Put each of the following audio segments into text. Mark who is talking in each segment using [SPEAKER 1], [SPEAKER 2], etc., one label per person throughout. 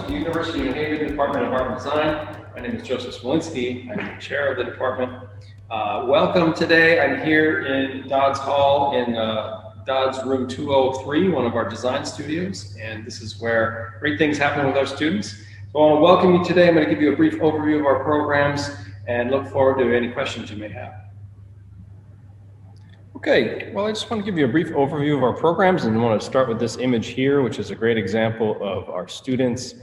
[SPEAKER 1] at the University of UNewHaven Department of Art and Design. My name is Joseph Smolinski. I'm the chair of the department. Welcome today. I'm here in Dodds Hall in Dodds room 203, one of our design studios, and this is where great things happen with our students. So I want to welcome you today. I'm going to give you a brief overview of our programs and look forward to any questions you may have. Okay, well, I just want to give you a brief overview of our programs, and I want to start with this image here, which is a great example of our students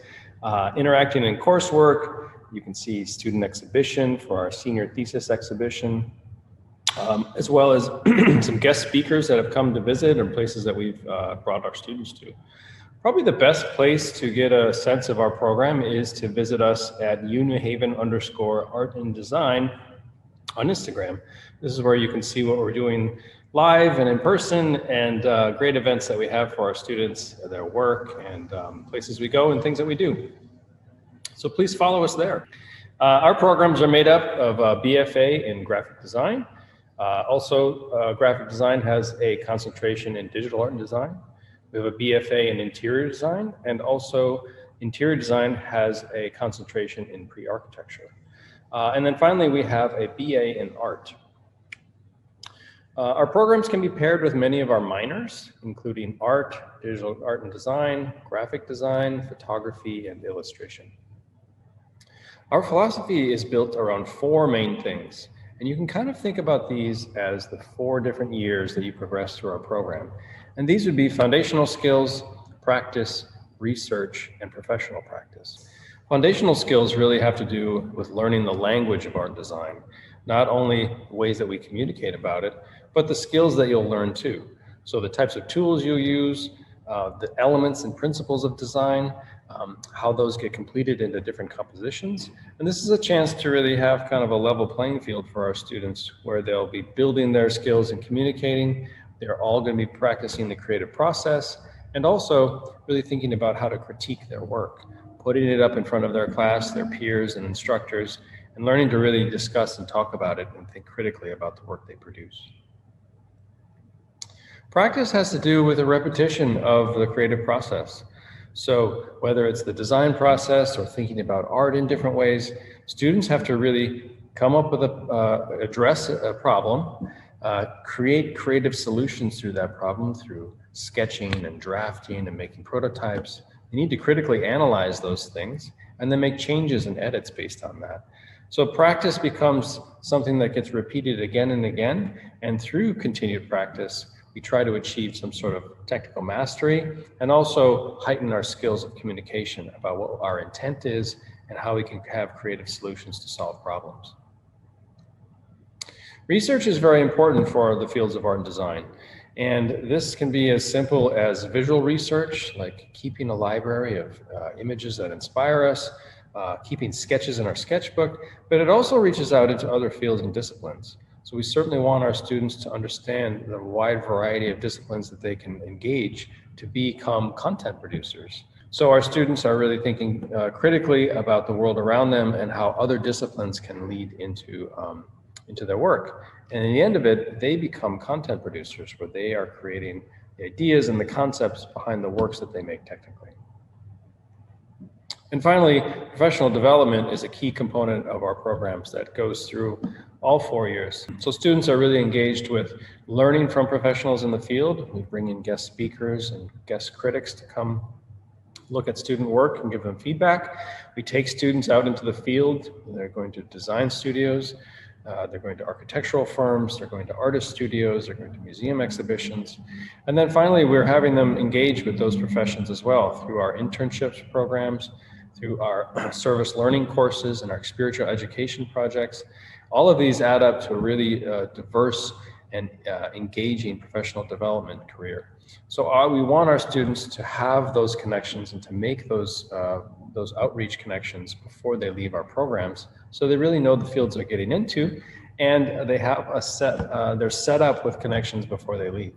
[SPEAKER 1] interacting in coursework. You can see student exhibition for our senior thesis exhibition, as well as some guest speakers that have come to visit and places that we've brought our students to. Probably the best place to get a sense of our program is to visit us at UNewHaven_art and design on Instagram. This is where you can see what we're doing live and in person, and great events that we have for our students, their work, and places we go and things that we do. So please follow us there. Our programs are made up of a BFA in graphic design. Graphic design has a concentration in digital art and design. We have a BFA in interior design, and also interior design has a concentration in pre-architecture. And then finally, we have a BA in art. Our programs can be paired with many of our minors, including art, digital art and design, graphic design, photography, and illustration. Our philosophy is built around four main things, and you can kind of think about these as the 4 different years that you progress through our program. And these would be foundational skills, practice, research, and professional practice. Foundational skills really have to do with learning the language of art design, not only the ways that we communicate about it, but the skills that you'll learn too. So the types of tools you'll use, the elements and principles of design, how those get completed into different compositions. And this is a chance to really have kind of a level playing field for our students where they'll be building their skills in communicating. They're all going to be practicing the creative process and also really thinking about how to critique their work, putting it up in front of their class, their peers and instructors, and learning to really discuss and talk about it and think critically about the work they produce. Practice has to do with a repetition of the creative process. So whether it's the design process or thinking about art in different ways, students have to really come up with address a problem, create creative solutions through that problem through sketching and drafting and making prototypes. You need to critically analyze those things and then make changes and edits based on that. So practice becomes something that gets repeated again and again, and through continued practice, we try to achieve some sort of technical mastery and also heighten our skills of communication about what our intent is and how we can have creative solutions to solve problems. Research is very important for the fields of art and design. And this can be as simple as visual research, like keeping a library of images that inspire us, keeping sketches in our sketchbook, but it also reaches out into other fields and disciplines. So we certainly want our students to understand the wide variety of disciplines that they can engage to become content producers. So our students are really thinking critically about the world around them and how other disciplines can lead into their work. And in the end of it, they become content producers where they are creating the ideas and the concepts behind the works that they make technically. And finally, professional development is a key component of our programs that goes through all 4 years. So students are really engaged with learning from professionals in the field. We bring in guest speakers and guest critics to come look at student work and give them feedback. We take students out into the field. They're going to design studios. They're going to architectural firms, they're going to artist studios, they're going to museum exhibitions. And then finally, we're having them engage with those professions as well through our internships programs, through our service learning courses and our experiential education projects. All of these add up to a really diverse and engaging professional development career. So we want our students to have those connections and to make those outreach connections before they leave our programs, so they really know the fields they're getting into, and they have they're set up with connections before they leave.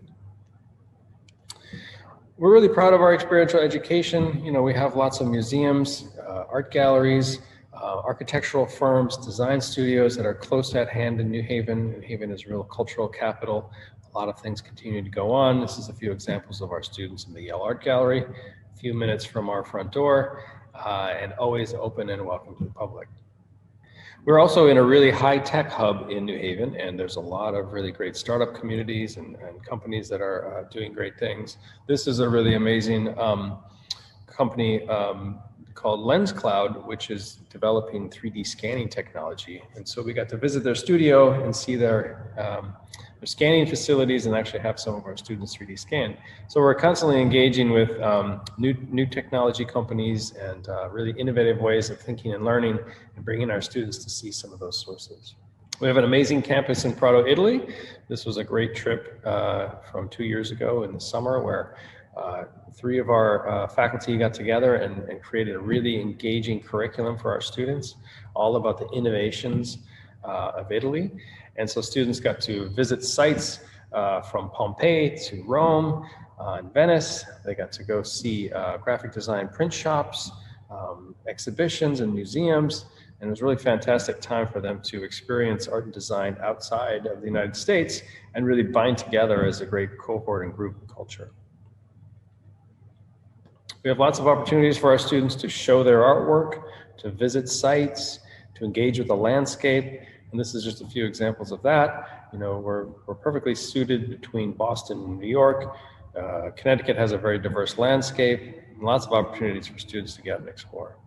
[SPEAKER 1] We're really proud of our experiential education. You know, we have lots of museums, art galleries, architectural firms, design studios that are close at hand in New Haven. New Haven is a real cultural capital. A lot of things continue to go on. This is a few examples of our students in the Yale Art Gallery, a few minutes from our front door. and always open and welcome to the public. We're also in a really high-tech hub in New Haven, and there's a lot of really great startup communities and companies that are doing great things. This is a really amazing company called Lens Cloud, which is developing 3D scanning technology. And so we got to visit their studio and see their scanning facilities and actually have some of our students 3D scan. So we're constantly engaging with new technology companies and really innovative ways of thinking and learning and bringing our students to see some of those sources. We have an amazing campus in Prato, Italy. This was a great trip from 2 years ago in the summer where 3 of our faculty got together and created a really engaging curriculum for our students, all about the innovations of Italy. And so students got to visit sites from Pompeii to Rome and Venice. They got to go see graphic design print shops, exhibitions and museums. And it was a really fantastic time for them to experience art and design outside of the United States and really bind together as a great cohort and group culture. We have lots of opportunities for our students to show their artwork, to visit sites, to engage with the landscape. And this is just a few examples of that. You know, we're perfectly suited between Boston and New York. Connecticut has a very diverse landscape, and lots of opportunities for students to get and explore.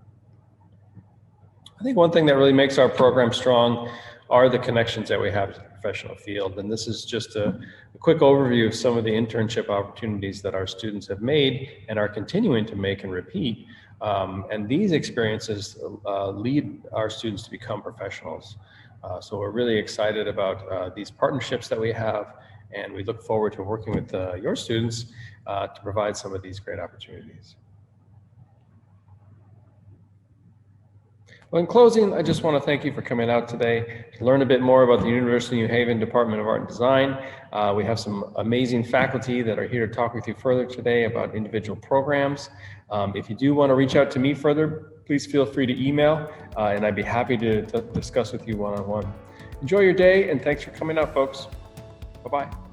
[SPEAKER 1] I think one thing that really makes our program strong are the connections that we have to the professional field. And this is just a quick overview of some of the internship opportunities that our students have made and are continuing to make and repeat. And these experiences lead our students to become professionals. So we're really excited about these partnerships that we have, and we look forward to working with your students to provide some of these great opportunities. Well, in closing, I just want to thank you for coming out today to learn a bit more about the University of New Haven Department of Art and Design. We have some amazing faculty that are here to talk with you further today about individual programs. If you do want to reach out to me further, please feel free to email, and I'd be happy to discuss with you one-on-one. Enjoy your day, and thanks for coming out, folks. Bye-bye.